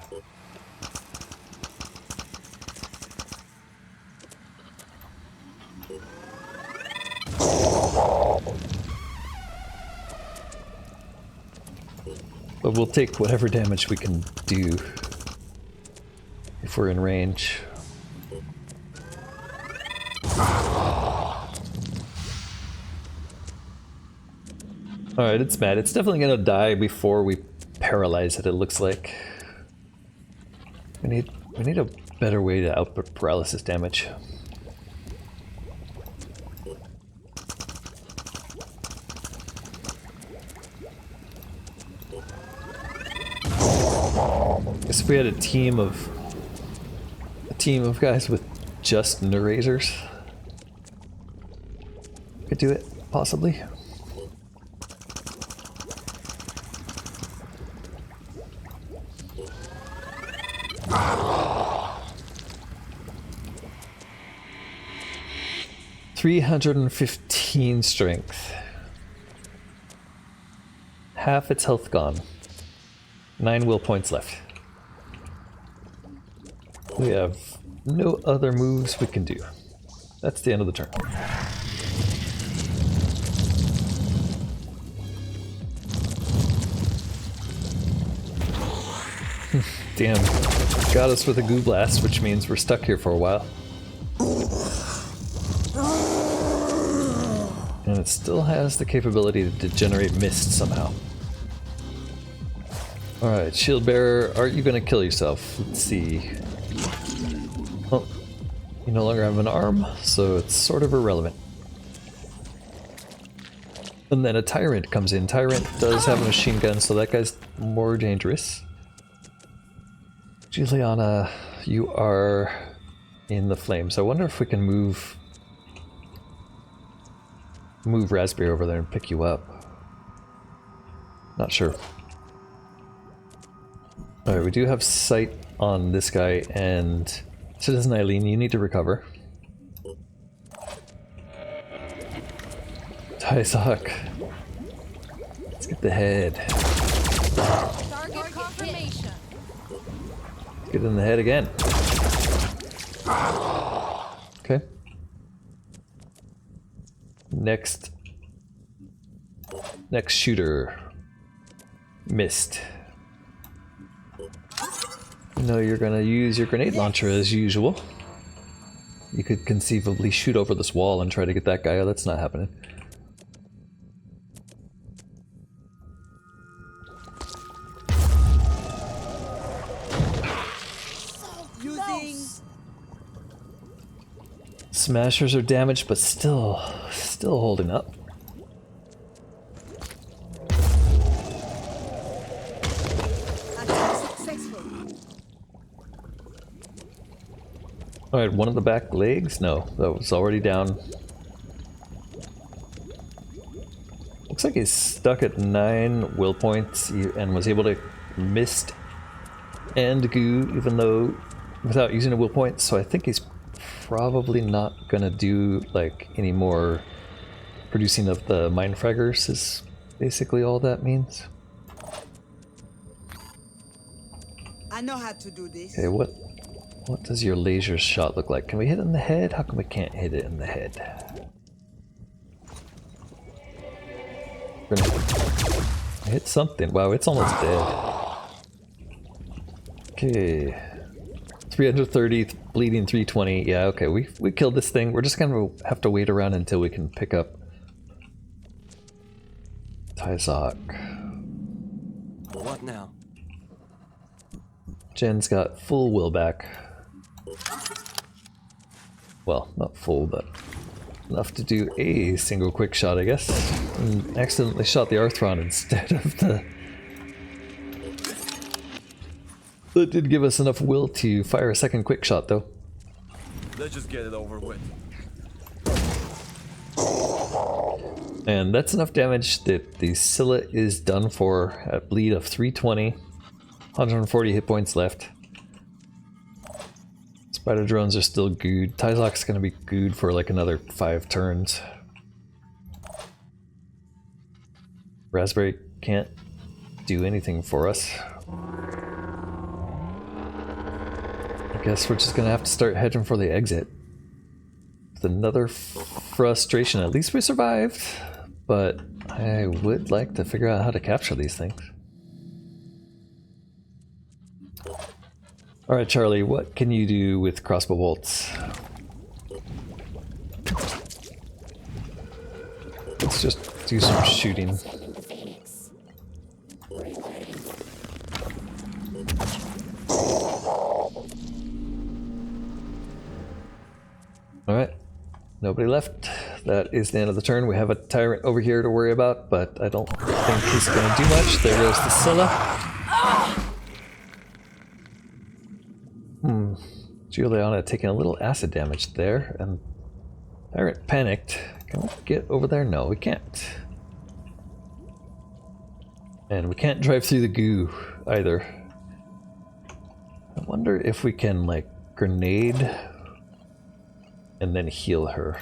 But we'll take whatever damage we can do if we're in range. Alright, it's mad. It's definitely gonna die before we paralyze it, it looks like. We need a better way to output paralysis damage. Guess if we had a team of guys with just narrators, could do it, possibly. $315 strength. Half its health gone. 9 will points left. We have no other moves we can do. That's the end of the turn. Damn. Got us with a goo blast, which means we're stuck here for a while. And it still has the capability to generate mist somehow. Alright, shield bearer, are you gonna kill yourself? Let's see. Oh, you no longer have an arm, so it's sort of irrelevant. And then a tyrant comes in. Tyrant does have a machine gun, so that guy's more dangerous. Juliana, you are in the flames. I wonder if we can move Raspberry over there and pick you up. Not sure. Alright, we do have sight on this guy, and Citizen Eileen, you need to recover. Tysock. Let's get the head. Target confirmation. Get in the head again. Okay. Next shooter. Missed. No, you're gonna use your grenade launcher as usual. You could conceivably shoot over this wall and try to get that guy out. That's not happening. Using Smashers are damaged, but still holding up. attack successful. Alright, one of the back legs? No, that was already down. Looks like he's stuck at 9 will points and was able to mist and goo even though without using a will point, so I think he's probably not gonna do like any more producing of the mind fraggers is basically all that means. I know how to do this. Okay, what does your laser shot look like? Can we hit it in the head? How come we can't hit it in the head? We're gonna hit something. Wow, it's almost dead. Okay. 330, bleeding 320. Yeah, okay, we killed this thing. We're just gonna have to wait around until we can pick up Tysock. What now? Jen's got full will back. Well, not full, but enough to do a single quick shot, I guess. And accidentally shot the Arthron instead of the... That did give us enough will to fire a second quick shot, though. Let's just get it over with. And that's enough damage that the Scylla is done for at bleed of 320. 140 hit points left. Spider drones are still good. Tyzok's gonna be good for like another 5 turns. Raspberry can't do anything for us. I guess we're just gonna have to start hedging for the exit. With another frustration. At least we survived, but I would like to figure out how to capture these things. Alright, Charlie, what can you do with crossbow bolts? Let's just do some shooting. Alright, nobody left. That is the end of the turn. We have a tyrant over here to worry about, but I don't think he's going to do much. There goes the Scylla. Juliana taking a little acid damage there, and Tyrant panicked. Can we get over there? No, we can't. And we can't drive through the goo either. I wonder if we can, like, grenade and then heal her.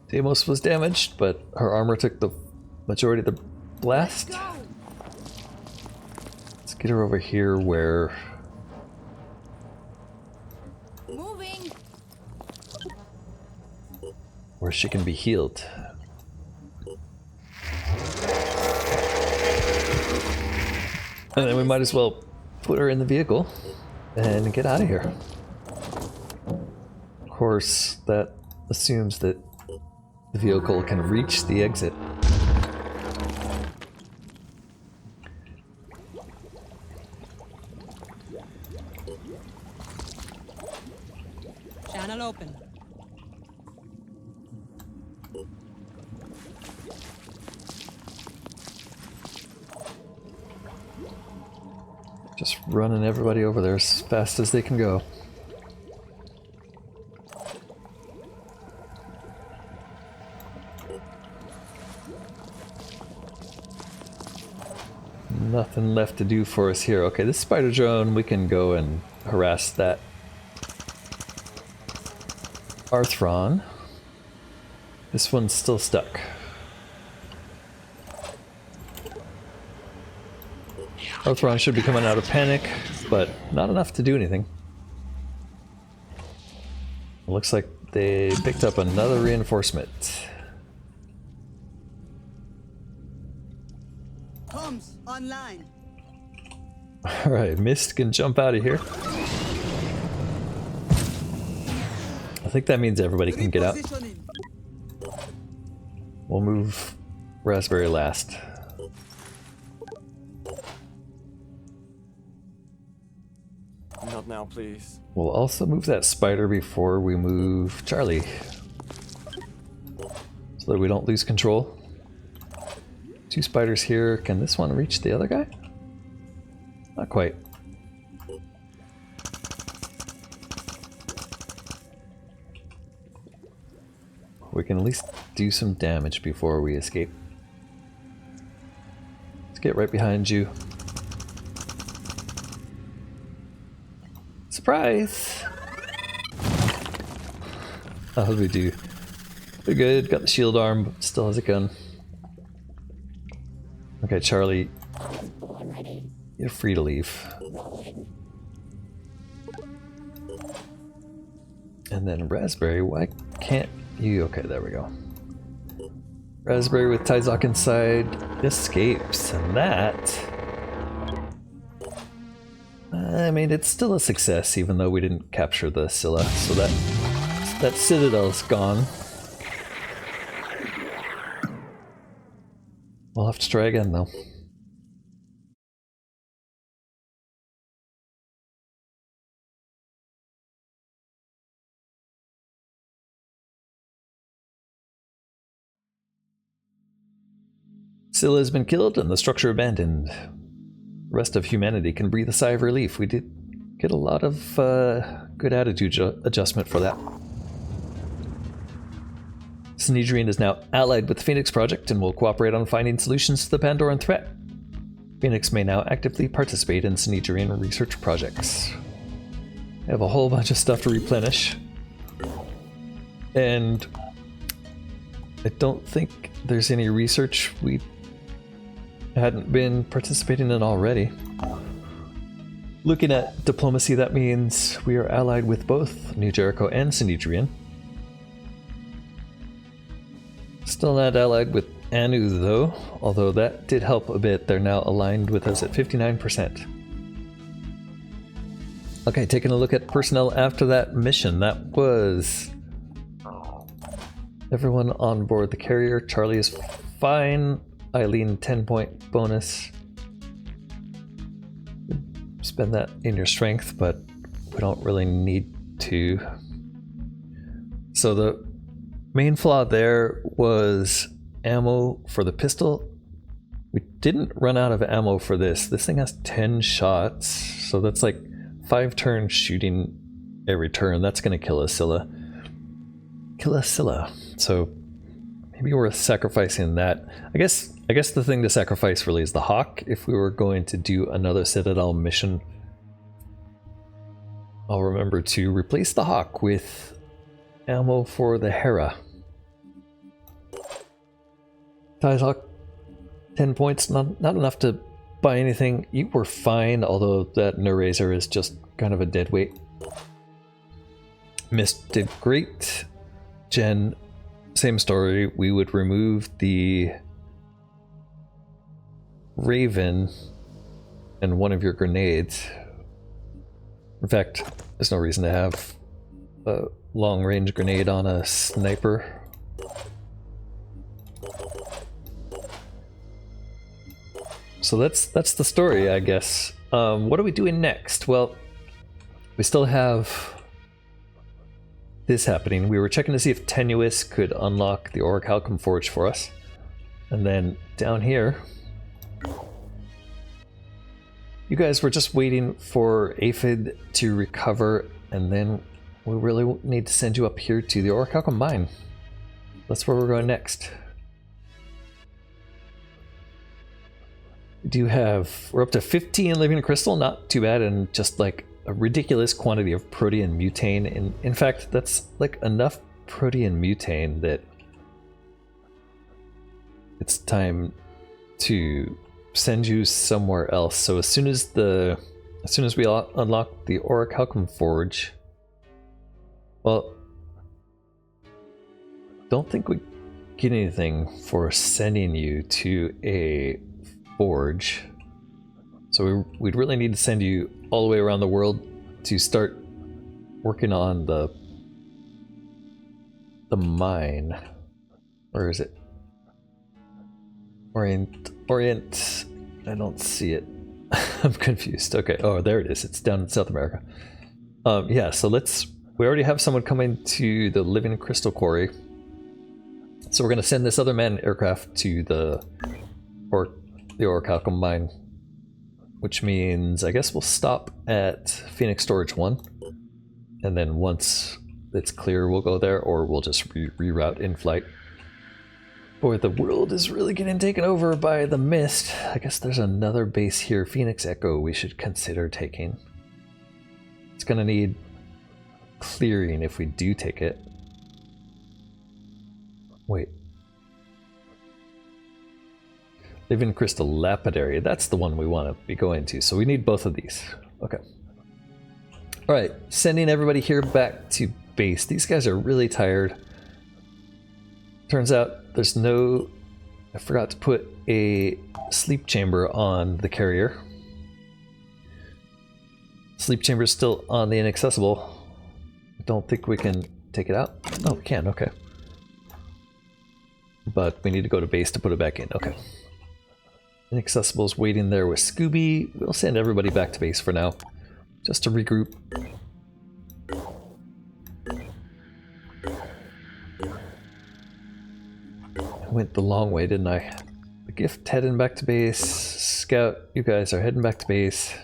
Deimos was damaged, but her armor took the majority of the blast. Let's get her over here where... Moving. where she can be healed. And then we might as well put her in the vehicle and get out of here. Of course, that assumes that the vehicle can reach the exit. Channel open. Just running everybody over there as fast as they can go. Nothing left to do for us here. Okay, this spider drone, we can go and harass that Arthron. This one's still stuck. Arthron should be coming out of panic, but not enough to do anything. It looks like they picked up another reinforcement. Comms online. Alright, Mist can jump out of here. I think that means everybody can get out. Repositioning. We'll move Raspberry last. Not now, please. We'll also move that spider before we move Charlie, so that we don't lose control. 2 spiders here. Can this one reach the other guy? Not quite. We can at least do some damage before we escape. Let's get right behind you. Surprise! How did we do? Pretty good. Got the shield arm, but still has a gun. Okay, Charlie, you're free to leave. And then Raspberry, why can't you? Okay, there we go. Raspberry with Tyzok inside escapes, and that... I mean, it's still a success, even though we didn't capture the Scylla, so that Citadel's gone. We'll have to try again though. Scylla has been killed and the structure abandoned. The rest of humanity can breathe a sigh of relief. We did get a lot of good attitude adjustment for that. Synedrian is now allied with the Phoenix Project and will cooperate on finding solutions to the Pandoran threat. Phoenix may now actively participate in Synedrian research projects. I have a whole bunch of stuff to replenish. And I don't think there's any research we hadn't been participating in already. Looking at diplomacy, that means we are allied with both New Jericho and Synedrian. Still not allied with Anu though, although that did help a bit. They're now aligned with us at 59%. Okay, taking a look at personnel after that mission. That was everyone on board the carrier. Charlie is fine. Eileen, 10-point bonus. Spend that in your strength, but we don't really need to. So the main flaw there was ammo for the pistol. We didn't run out of ammo for this. This thing has 10 shots, so that's like 5 turns shooting every turn. That's gonna kill a Scylla. Kill a Scylla. So maybe worth sacrificing that. I guess the thing to sacrifice really is the Hawk. If we were going to do another Citadel mission, I'll remember to replace the Hawk with ammo for the Hera. Hawk, 10 points, not enough to buy anything. You were fine, although that Nerazer is just kind of a dead weight. Mist did great. Jen, same story. We would remove the Raven and one of your grenades. In fact, there's no reason to have a long-range grenade on a sniper. So that's the story, I guess. What are we doing next? Well, we still have this happening. We were checking to see if Tenuous could unlock the Orichalcum Forge for us. And then down here, you guys were just waiting for Aphid to recover, and then we really need to send you up here to the Orichalcum Mine. That's where we're going next. We're up to 15 living crystal, not too bad, and just like a ridiculous quantity of protean mutane. And in fact, that's like enough protean mutane that it's time to send you somewhere else. So as soon as we unlock the Orichalcum Forge, well, don't think we get anything for sending you to a forge. So we'd really need to send you all the way around the world to start working on the mine. Where is it? Orient. I don't see it. I'm confused. Okay. Oh, there it is. It's down in South America. Yeah. So we already have someone coming to the living crystal quarry. So we're gonna send this other manned aircraft to the Orichalcum Mine, which means I guess we'll stop at Phoenix Storage 1, and then once it's clear we'll go there, or we'll just reroute in flight. Boy, the world is really getting taken over by the mist. I guess there's another base here, Phoenix Echo, we should consider taking. It's gonna need clearing if we do take it. Wait. Living Crystal Lapidary, that's the one we want to be going to, so we need both of these. Okay. Alright, sending everybody here back to base. These guys are really tired. Turns out there's no... I forgot to put a sleep chamber on the carrier. Sleep chamber is still on the inaccessible. I don't think we can take it out. Oh, we can, okay. But we need to go to base to put it back in, okay. Inaccessible's waiting there with Scooby. We'll send everybody back to base for now, just to regroup. I went the long way, didn't I? The Gift heading back to base. Scout, you guys are heading back to base.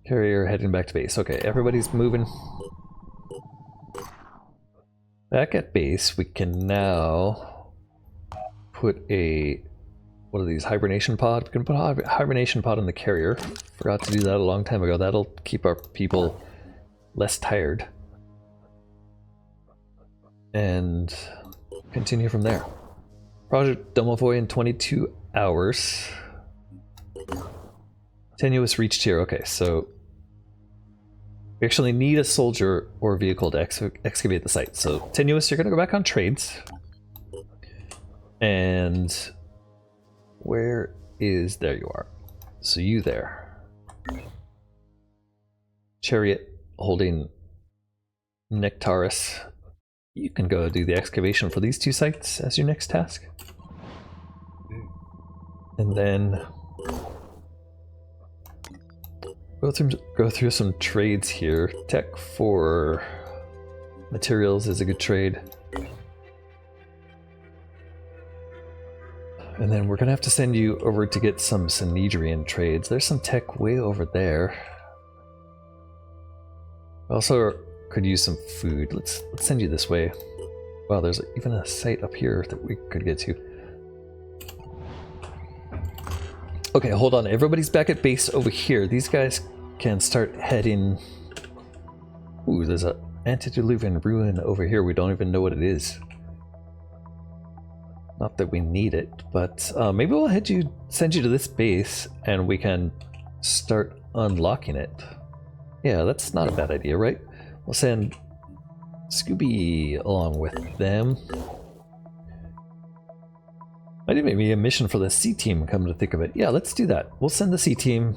Carrier heading back to base. Okay, everybody's moving. Back at base, we can now put a... what are these? Hibernation pod? We can put a hibernation pod in the carrier. Forgot to do that a long time ago. That'll keep our people less tired. And continue from there. Project Domovoy in 22 hours. Tenuous reached here. Okay, so we actually need a soldier or vehicle to excavate the site. So Tenuous, you're going to go back on trades. And where is... there you are. So you there. Chariot holding Nectaris. You can go do the excavation for these two sites as your next task. And then go through some trades here. Tech for materials is a good trade. And then we're gonna have to send you over to get some Synedrian trades. There's some tech way over there. Also could use some food. Let's send you this way. Wow, there's even a site up here that we could get to. Okay, hold on. Everybody's back at base over here. These guys can start heading... Ooh, there's an antediluvian ruin over here. We don't even know what it is. Not that we need it, but maybe we'll send you to this base and we can start unlocking it. Yeah, that's not a bad idea, right? We'll send Scooby along with them. Might even be a mission for the C team, come to think of it. Yeah, let's do that. We'll send the C team.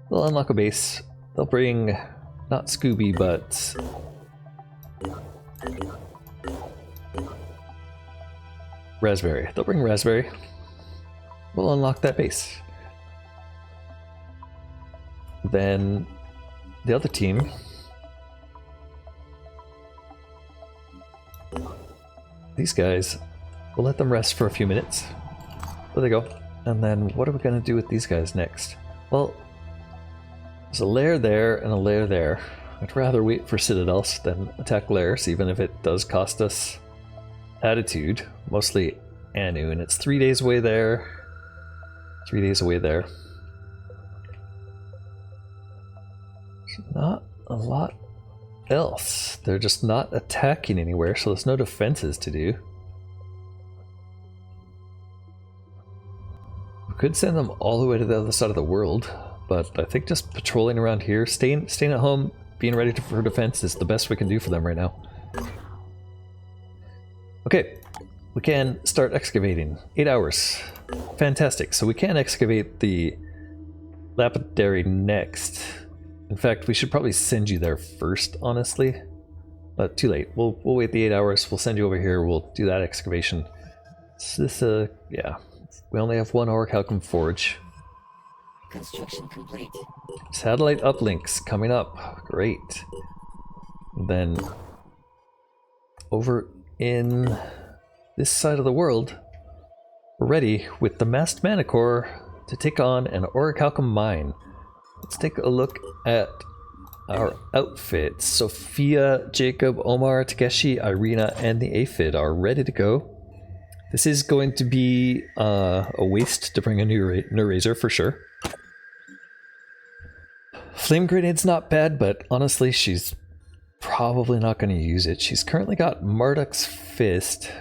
They'll unlock a base. They'll bring not Scooby, but Raspberry. They'll bring Raspberry. We'll unlock that base. Then the other team, these guys, we'll let them rest for a few minutes. There they go. And then what are we going to do with these guys next? Well, there's a lair there and a lair there. I'd rather wait for Citadels than attack lairs, even if it does cost us attitude. Mostly Anu, and it's 3 days away there. 3 days away there. There's not a lot else. They're just not attacking anywhere, so there's no defenses to do. We could send them all the way to the other side of the world, but I think just patrolling around here, staying at home, being ready for defense is the best we can do for them right now. Okay, we can start excavating. 8 hours. Fantastic. So we can excavate the lapidary next. In fact, we should probably send you there first, honestly. But too late. We'll wait the 8 hours. We'll send you over here. We'll do that excavation. So this, yeah. We only have one orichalcum forge. Construction complete. Satellite uplinks coming up. Great. And then over in this side of the world, we're ready with the masked manicore to take on an orichalcum mine. Let's take a look at our outfits. Sophia, Jacob, Omar, Takeshi, Irina, and the aphid are ready to go. This is going to be a waste to bring a new razor for sure. Flame grenade's not bad, but honestly, she's probably not going to use it. She's currently got Marduk's Fist.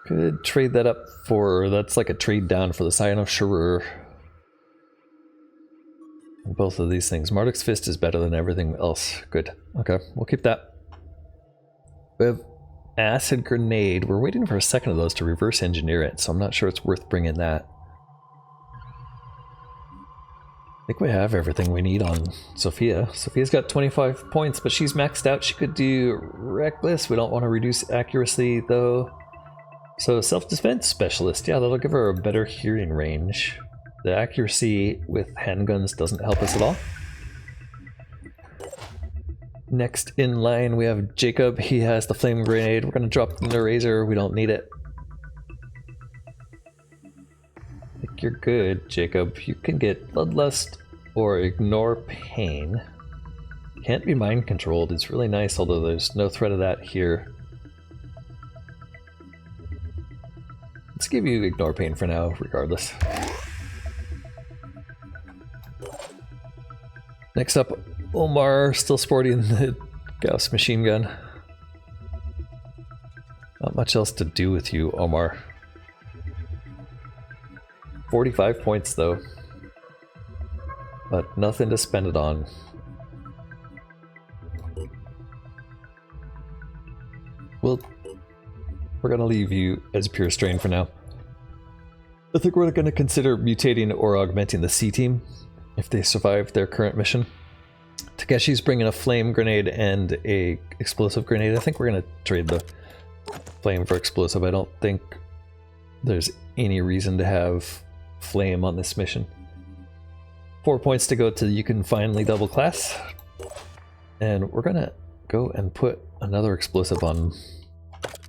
Could trade that up for... that's like a trade down for the Scion of Sharur. Both of these things. Marduk's Fist is better than everything else. Good. Okay, we'll keep that. We have Acid Grenade. We're waiting for a second of those to reverse engineer it, so I'm not sure it's worth bringing that. I think we have everything we need on Sophia. Sophia's got 25 points, but she's maxed out. She could do Reckless. We don't want to reduce accuracy, though. So self-defense specialist, yeah, that'll give her a better hearing range. The accuracy with handguns doesn't help us at all. Next in line we have Jacob. He has the flame grenade. We're gonna drop the razor. We don't need it. I think you're good, Jacob. You can get bloodlust or ignore pain. Can't be mind controlled. It's really nice, although there's no threat of that here. Let's give you ignore pain for now, regardless. Next up, Omar, still sporting the Gauss machine gun. Not much else to do with you, Omar. 45 points though, but nothing to spend it on. We're gonna leave you as pure strain for now. I think we're gonna consider mutating or augmenting the C team if they survive their current mission. Takeshi's bringing a flame grenade and a explosive grenade. I think we're gonna trade the flame for explosive. I don't think there's any reason to have flame on this mission. 4 points to go till you can finally double class. And we're gonna go and put another explosive on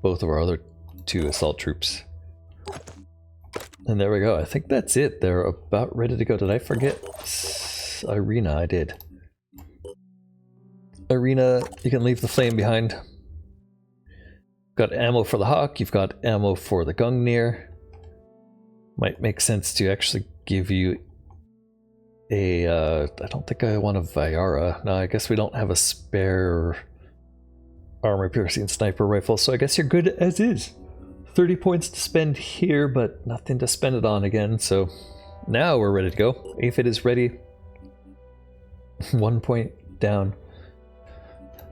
both of our other 2 assault troops. And there we go. I think that's it. They're about ready to go. Did I forget Irina? I did. Irina, you can leave the flame behind. Got ammo for the Hawk. You've got ammo for the Gungnir. Might make sense to actually give you a... I don't think I want a Viara. No, I guess we don't have a spare armor-piercing sniper rifle, so I guess you're good as is. 30 points to spend here, but nothing to spend it on again, so now we're ready to go. Aphid is ready. 1 point down.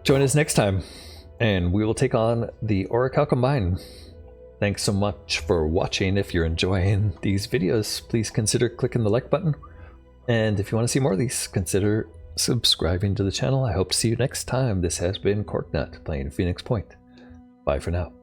Join us next time, and we will take on the Oracle Combine. Thanks so much for watching. If you're enjoying these videos, please consider clicking the like button. And if you want to see more of these, consider subscribing to the channel. I hope to see you next time. This has been Corknut playing Phoenix Point. Bye for now.